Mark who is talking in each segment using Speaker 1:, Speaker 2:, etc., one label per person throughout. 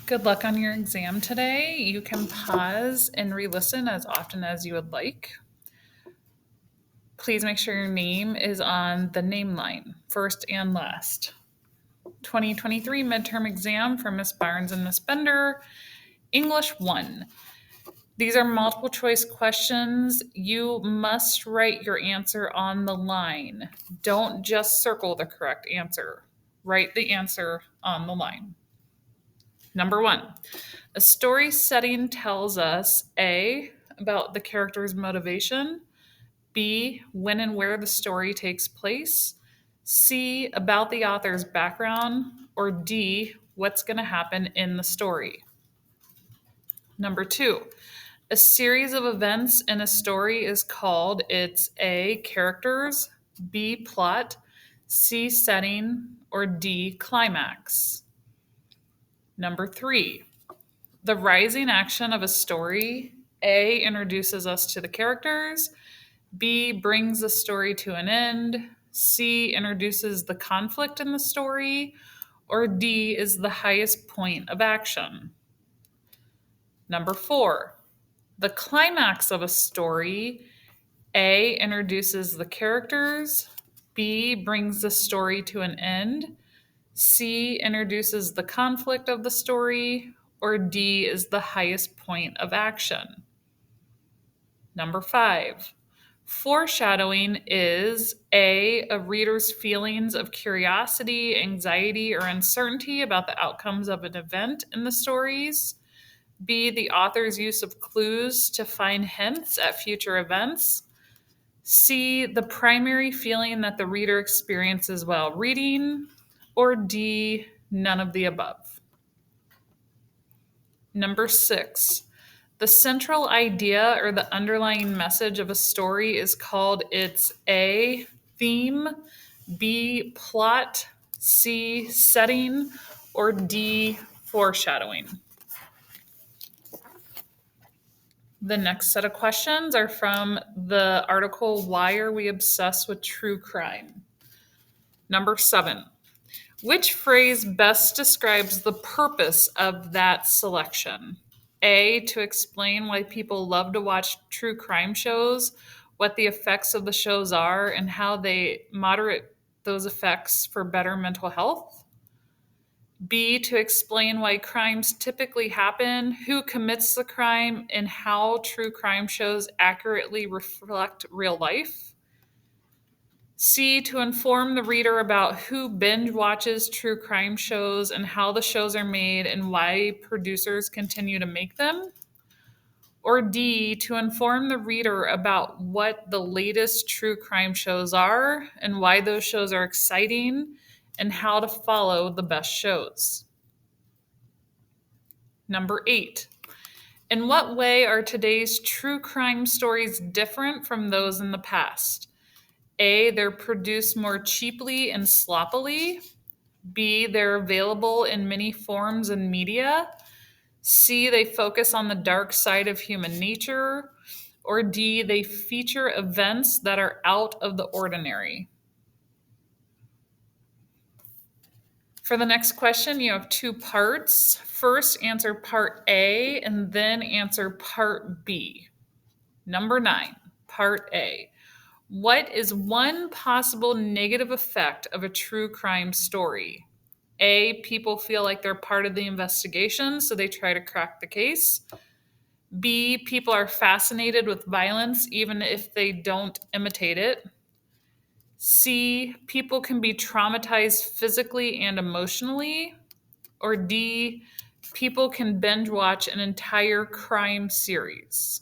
Speaker 1: Good luck on your exam today. You can pause and re listen as often as you would like. Please make sure your name is on the name line, first and last. 2023 midterm exam for Miss Barnes and Miss Bender, English 1. These are multiple choice questions. You must write your answer on the line. Don't just circle the correct answer. Write the answer on the line. Number 1. A story setting tells us A, about the character's motivation, B, when and where the story takes place, C, about the author's background, or D, what's going to happen in the story. Number 2, a series of events in a story is called its A, characters, B, plot, C, setting, or D, climax. Number 3, the rising action of a story, A, introduces us to the characters, B, brings the story to an end, C, introduces the conflict in the story, or D, is the highest point of action. Number 4, the climax of a story, A, introduces the characters, B, brings the story to an end, C, introduces the conflict of the story, or D, is the highest point of action. Number 5, foreshadowing is A, reader's feelings of curiosity, anxiety, or uncertainty about the outcomes of an event in the stories, B, the author's use of clues to find hints at future events, C, the primary feeling that the reader experiences while reading, or D, none of the above. Number 6, the central idea or the underlying message of a story is called its A, theme, B, plot, C, setting, or D, foreshadowing. The next set of questions are from the article, Why Are We Obsessed with True Crime? Number 7. Which phrase best describes the purpose of that selection? A, to explain why people love to watch true crime shows, what the effects of the shows are, and how they moderate those effects for better mental health. B, to explain why crimes typically happen, who commits the crime, and how true crime shows accurately reflect real life. C, to inform the reader about who binge watches true crime shows and how the shows are made and why producers continue to make them. Or D, to inform the reader about what the latest true crime shows are and why those shows are exciting and how to follow the best shows. Number 8. In what way are today's true crime stories different from those in the past? A, they're produced more cheaply and sloppily. B, they're available in many forms and media. C, they focus on the dark side of human nature. Or D, they feature events that are out of the ordinary. For the next question, you have 2 parts. First, answer part A and then answer part B. Number 9, part A. What is one possible negative effect of a true crime story? A, people feel like they're part of the investigation, so they try to crack the case. B, people are fascinated with violence even if they don't imitate it. C, people can be traumatized physically and emotionally. Or D, people can binge watch an entire crime series.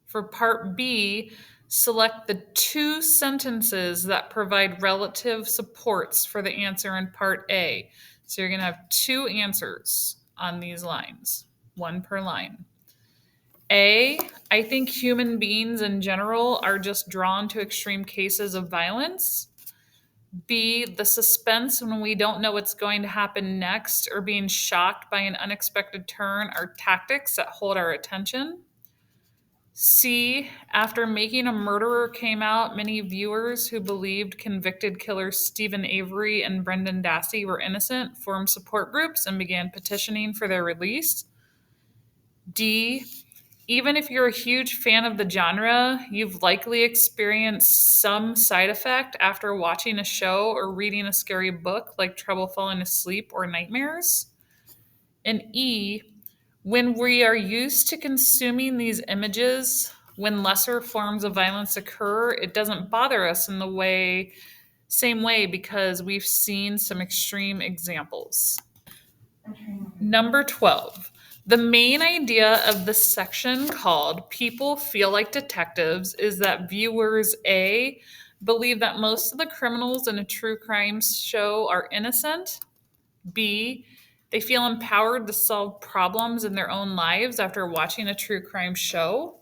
Speaker 1: For part B, select the 2 sentences that provide relative supports for the answer in part A. So you're going to have 2 answers on these lines, 1 per line. A, I think human beings in general are just drawn to extreme cases of violence. B, the suspense when we don't know what's going to happen next or being shocked by an unexpected turn are tactics that hold our attention. C, after Making a Murderer came out, many viewers who believed convicted killers Stephen Avery and Brendan Dassey were innocent formed support groups and began petitioning for their release. D, even if you're a huge fan of the genre, you've likely experienced some side effect after watching a show or reading a scary book like trouble falling asleep or nightmares. And E, when we are used to consuming these images, when lesser forms of violence occur, it doesn't bother us in the same way because we've seen some extreme examples. Number 12. The main idea of the section called People Feel Like Detectives is that viewers A, believe that most of the criminals in a true crime show are innocent. B, they feel empowered to solve problems in their own lives after watching a true crime show.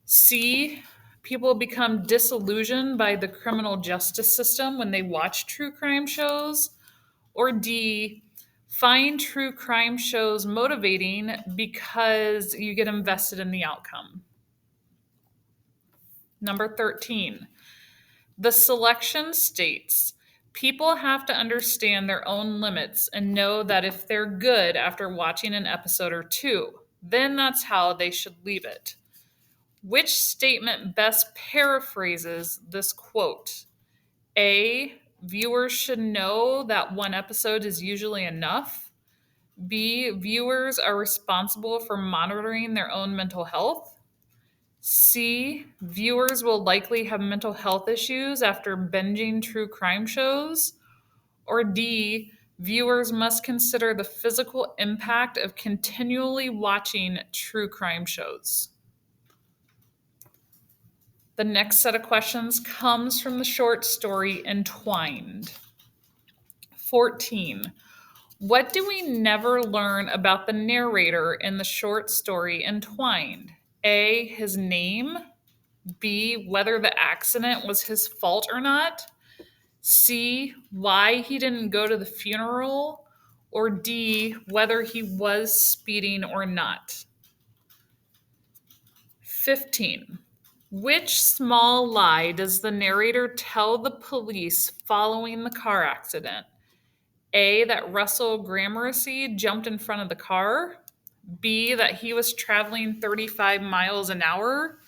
Speaker 1: C, people become disillusioned by the criminal justice system when they watch true crime shows. Or D, find true crime shows motivating because you get invested in the outcome. Number 13. The selection states people have to understand their own limits and know that if they're good after watching an episode or two, then that's how they should leave it. Which statement best paraphrases this quote? A, viewers should know that one episode is usually enough. B, viewers are responsible for monitoring their own mental health. C, viewers will likely have mental health issues after binging true crime shows. Or D, viewers must consider the physical impact of continually watching true crime shows. The next set of questions comes from the short story Entwined. 14. What do we never learn about the narrator in the short story Entwined? A, his name. B, whether the accident was his fault or not. C, why he didn't go to the funeral. Or D, whether he was speeding or not. 15. Which small lie does the narrator tell the police following the car accident? A, that Russell Gramercy jumped in front of the car. B, that he was traveling 35 miles an hour.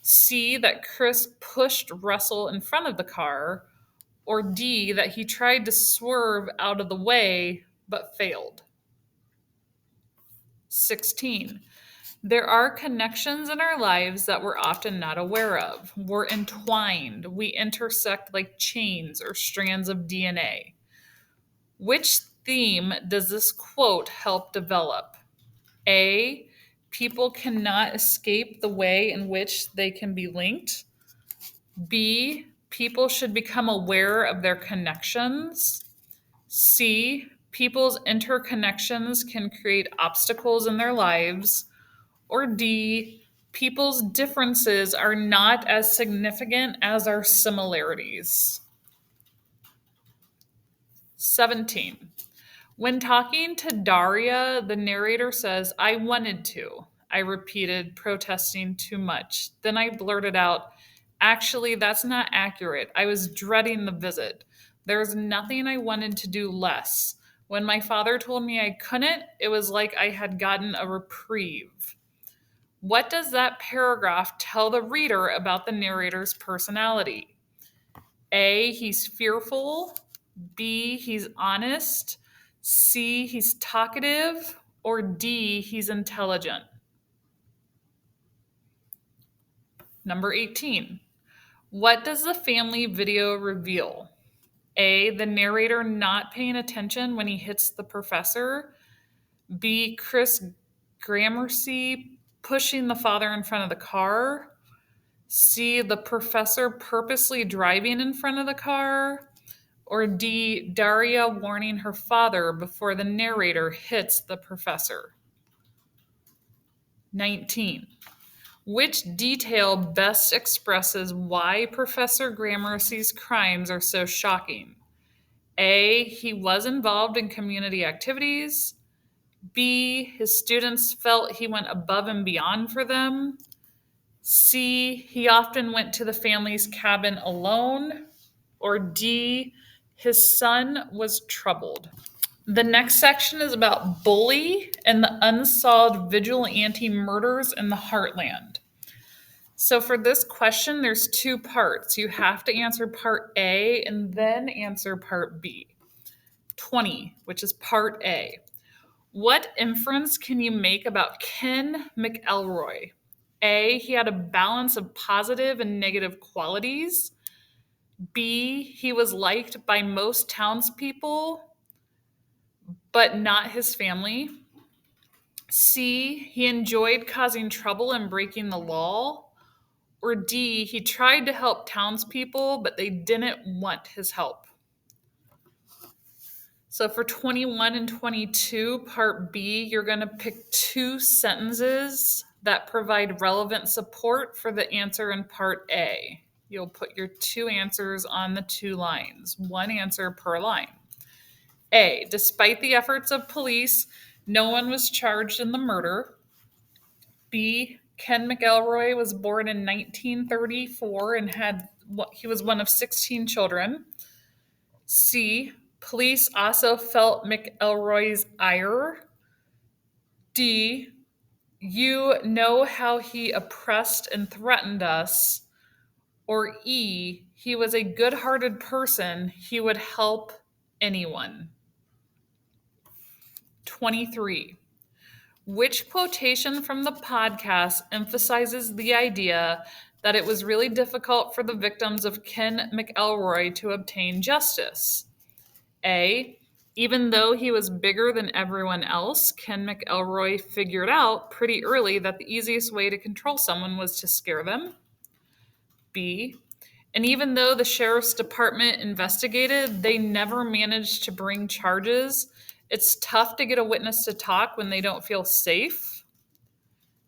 Speaker 1: C, that Chris pushed Russell in front of the car. Or D, that he tried to swerve out of the way but failed. 16. There are connections in our lives that we're often not aware of. We're entwined. We intersect like chains or strands of DNA. Which theme does this quote help develop? A, people cannot escape the way in which they can be linked. B, people should become aware of their connections. C, people's interconnections can create obstacles in their lives. Or D, people's differences are not as significant as our similarities. 17. When talking to Daria, the narrator says, I wanted to. I repeated, protesting too much. Then I blurted out, actually, that's not accurate. I was dreading the visit. There's nothing I wanted to do less. When my father told me I couldn't, it was like I had gotten a reprieve. What does that paragraph tell the reader about the narrator's personality? A, he's fearful. B, he's honest. C, he's talkative. Or D, he's intelligent. Number 18. What does the family video reveal? A, the narrator not paying attention when he hits the professor. B, Chris Gramercy pushing the father in front of the car. C, the professor purposely driving in front of the car. Or D, Daria warning her father before the narrator hits the professor. 19. Which detail best expresses why Professor Gramercy's crimes are so shocking? A, he was involved in community activities. B, his students felt he went above and beyond for them. C, he often went to the family's cabin alone. Or D, his son was troubled. The next section is about bully and the unsolved vigilante murders in the heartland. So for this question, there's two parts. You have to answer part A and then answer part B. 20, which is part A. What inference can you make about Ken McElroy? A, he had a balance of positive and negative qualities. B, he was liked by most townspeople, but not his family. C, he enjoyed causing trouble and breaking the law. Or D, he tried to help townspeople, but they didn't want his help. So for 21 and 22, part B, you're going to pick two sentences that provide relevant support for the answer in part A. You'll put your two answers on the two lines, one answer per line. A, despite the efforts of police, no one was charged in the murder. B, Ken McElroy was born in 1934 and he was one of 16 children. C, police also felt McElroy's ire. D, you know how he oppressed and threatened us. Or E, he was a good-hearted person. He would help anyone. 23. Which quotation from the podcast emphasizes the idea that it was really difficult for the victims of Ken McElroy to obtain justice? A, even though he was bigger than everyone else, Ken McElroy figured out pretty early that the easiest way to control someone was to scare them. B, and even though the sheriff's department investigated, they never managed to bring charges. It's tough to get a witness to talk when they don't feel safe.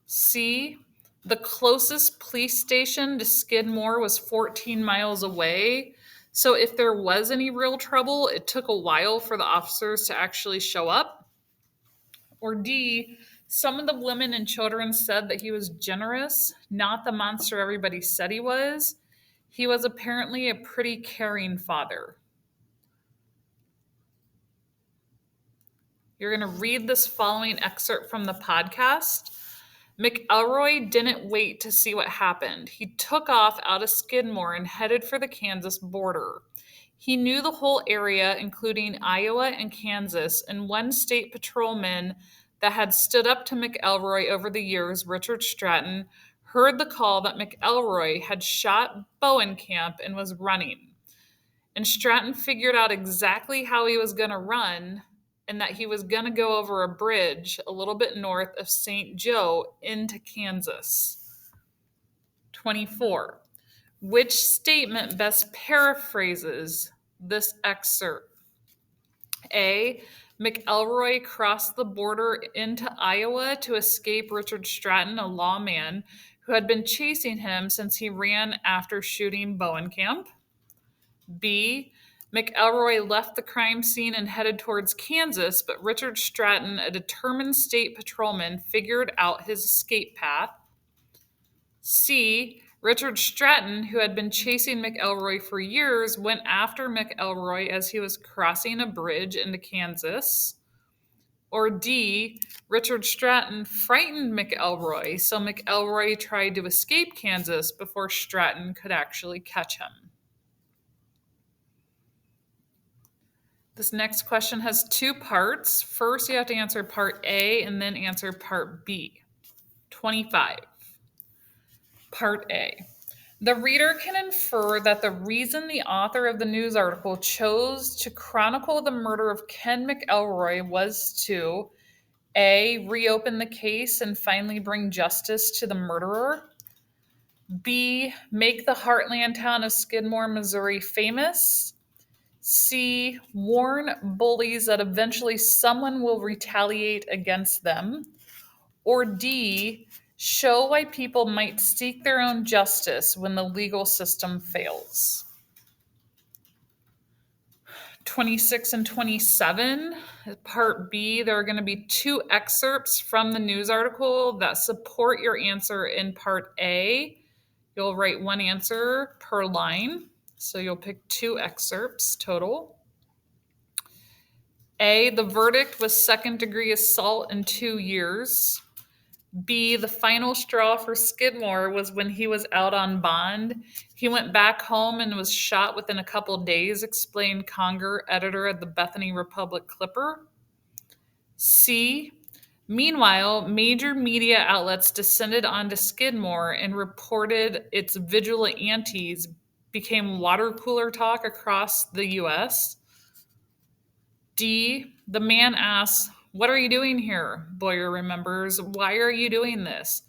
Speaker 1: C, the closest police station to Skidmore was 14 miles away. So if there was any real trouble, it took a while for the officers to actually show up. Or D, some of the women and children said that he was generous, not the monster everybody said he was. He was apparently a pretty caring father. You're going to read this following excerpt from the podcast. McElroy didn't wait to see what happened. He took off out of Skidmore and headed for the Kansas border. He knew the whole area, including Iowa and Kansas, and one state patrolman that had stood up to McElroy over the years, Richard Stratton, heard the call that McElroy had shot Bowenkamp and was running. And Stratton figured out exactly how he was going to run and that he was going to go over a bridge a little bit north of St. Joe into Kansas. 24. Which statement best paraphrases this excerpt? A, McElroy crossed the border into Iowa to escape Richard Stratton, a lawman who had been chasing him since he ran after shooting Bowenkamp. B, McElroy left the crime scene and headed towards Kansas, but Richard Stratton, a determined state patrolman, figured out his escape path. C, Richard Stratton, who had been chasing McElroy for years, went after McElroy as he was crossing a bridge into Kansas. Or D, Richard Stratton frightened McElroy, so McElroy tried to escape Kansas before Stratton could actually catch him. This next question has two parts. First, you have to answer part A and then answer part B. 25. Part A. The reader can infer that the reason the author of the news article chose to chronicle the murder of Ken McElroy was to A, reopen the case and finally bring justice to the murderer. B, make the heartland town of Skidmore, Missouri famous. C, warn bullies that eventually someone will retaliate against them. Or D, show why people might seek their own justice when the legal system fails. 26 and 27, part B, there are going to be two excerpts from the news article that support your answer in part A. You'll write one answer per line, so you'll pick two excerpts total. A, the verdict was second-degree assault and 2 years. B, the final straw for Skidmore was when he was out on bond. He went back home and was shot within a couple days, explained Conger, editor of the Bethany Republic Clipper. C, meanwhile, major media outlets descended onto Skidmore and reported its vigilantes became water cooler talk across the U.S. D, the man asks, "What are you doing here?" Boyer remembers, "Why are you doing this?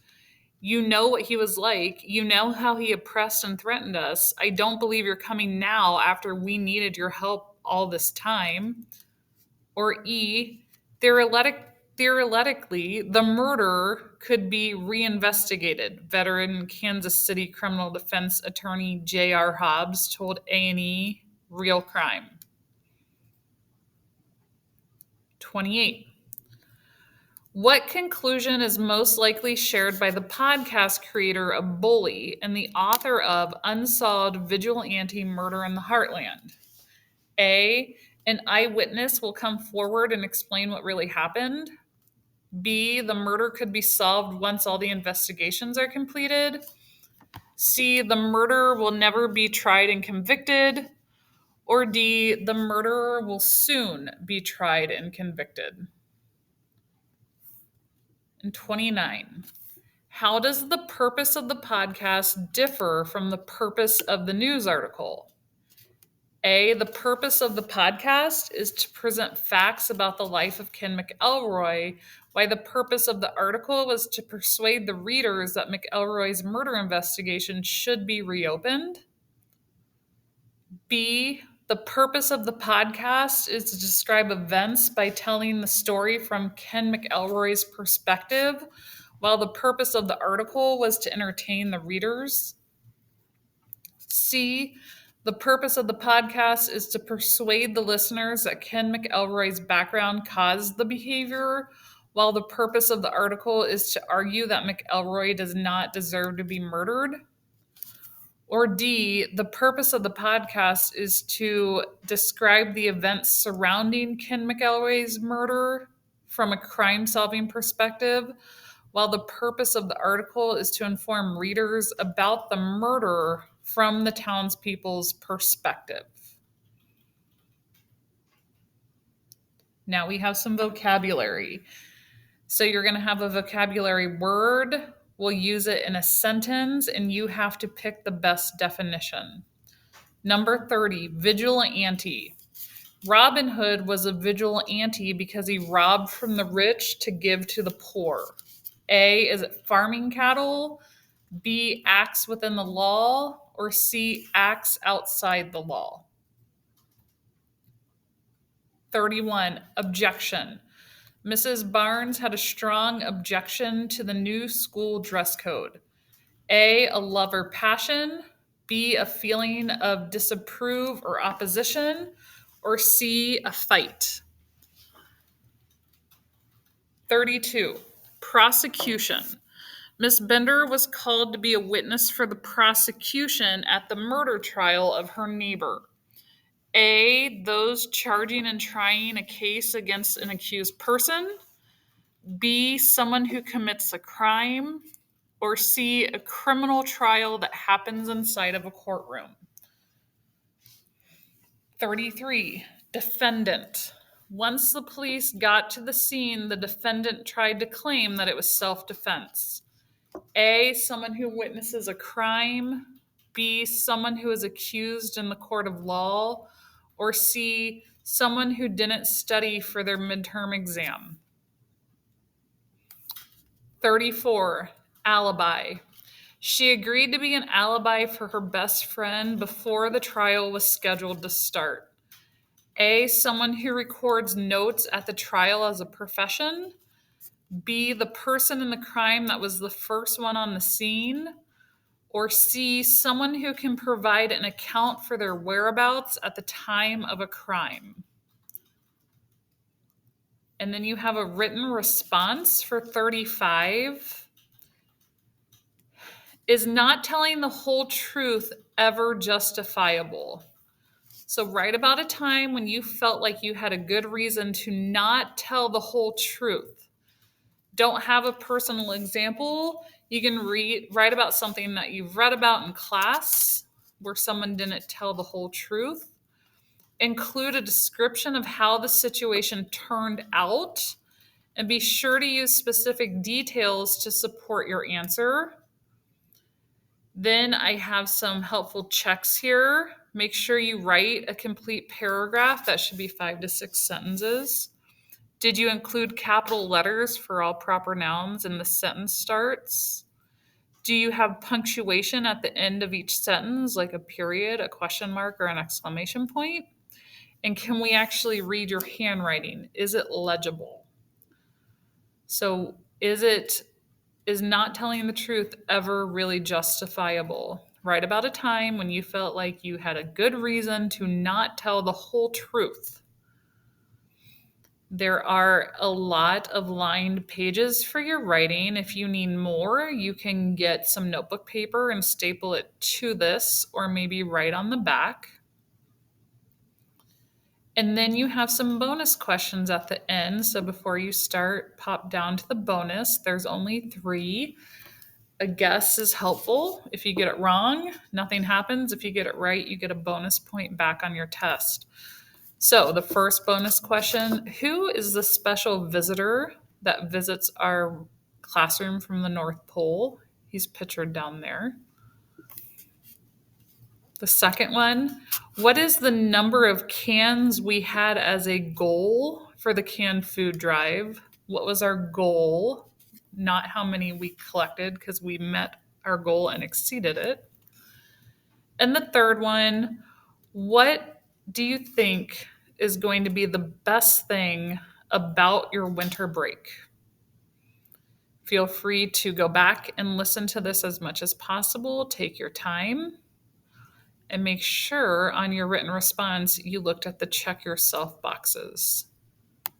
Speaker 1: You know what he was like. You know how he oppressed and threatened us. I don't believe you're coming now after we needed your help all this time." Or E, theoretically, the murder could be reinvestigated. Veteran Kansas City criminal defense attorney J.R. Hobbs told A&E Real Crime. 28. What conclusion is most likely shared by the podcast creator of Bully and the author of Unsolved Vigilante Murder in the Heartland? A, an eyewitness will come forward and explain what really happened. B, the murder could be solved once all the investigations are completed. C, the murderer will never be tried and convicted. Or D, the murderer will soon be tried and convicted. And 29. How does the purpose of the podcast differ from the purpose of the news article? A, the purpose of the podcast is to present facts about the life of Ken McElroy, while the purpose of the article was to persuade the readers that McElroy's murder investigation should be reopened. B, the purpose of the podcast is to describe events by telling the story from Ken McElroy's perspective, while the purpose of the article was to entertain the readers. C, the purpose of the podcast is to persuade the listeners that Ken McElroy's background caused the behavior, while the purpose of the article is to argue that McElroy does not deserve to be murdered. Or D, the purpose of the podcast is to describe the events surrounding Ken McElroy's murder from a crime-solving perspective, while the purpose of the article is to inform readers about the murder from the townspeople's perspective. Now we have some vocabulary. So you're going to have a vocabulary word. We'll use it in a sentence, and you have to pick the best definition. Number 30, vigilante. Robin Hood was a vigilante because he robbed from the rich to give to the poor. A, is it farming cattle? B, acts within the law? Or C, acts outside the law? 31, objection. Mrs. Barnes had a strong objection to the new school dress code. A, a love or passion. B, a feeling of disapprove or opposition. Or C, a fight. 32, prosecution. Miss Bender was called to be a witness for the prosecution at the murder trial of her neighbor. A, those charging and trying a case against an accused person. B, someone who commits a crime. Or C, a criminal trial that happens inside of a courtroom. 33, defendant. Once the police got to the scene, the defendant tried to claim that it was self-defense. A, someone who witnesses a crime. B, someone who is accused in the court of law. Or C, someone who didn't study for their midterm exam. 34, alibi. She agreed to be an alibi for her best friend before the trial was scheduled to start. A, someone who records notes at the trial as a profession. B, the person in the crime that was the first one on the scene. Or C, someone who can provide an account for their whereabouts at the time of a crime. And then you have a written response for 35. Is not telling the whole truth ever justifiable? So write about a time when you felt like you had a good reason to not tell the whole truth. Don't have a personal example. You can write about something that you've read about in class where someone didn't tell the whole truth. Include a description of how the situation turned out, and be sure to use specific details to support your answer. Then I have some helpful checks here. Make sure you write a complete paragraph. That should be 5 to 6 sentences. Did you include capital letters for all proper nouns in the sentence starts? Do you have punctuation at the end of each sentence, like a period, a question mark, or an exclamation point? And can we actually read your handwriting? Is it legible? So, is not telling the truth ever really justifiable? Write about a time when you felt like you had a good reason to not tell the whole truth. There are a lot of lined pages for your writing. If you need more, you can get some notebook paper and staple it to this, or maybe write on the back. And then you have some bonus questions at the end. So before you start, pop down to the bonus. There's only 3. A guess is helpful. If you get it wrong, nothing happens. If you get it right, you get a bonus point back on your test. So the first bonus question, who is the special visitor that visits our classroom from the North Pole? He's pictured down there. The second one, what is the number of cans we had as a goal for the canned food drive? What was our goal? Not how many we collected, because we met our goal and exceeded it. And the third one, what do you think is going to be the best thing about your winter break? Feel free to go back and listen to this as much as possible. Take your time. And make sure on your written response you looked at the check yourself boxes.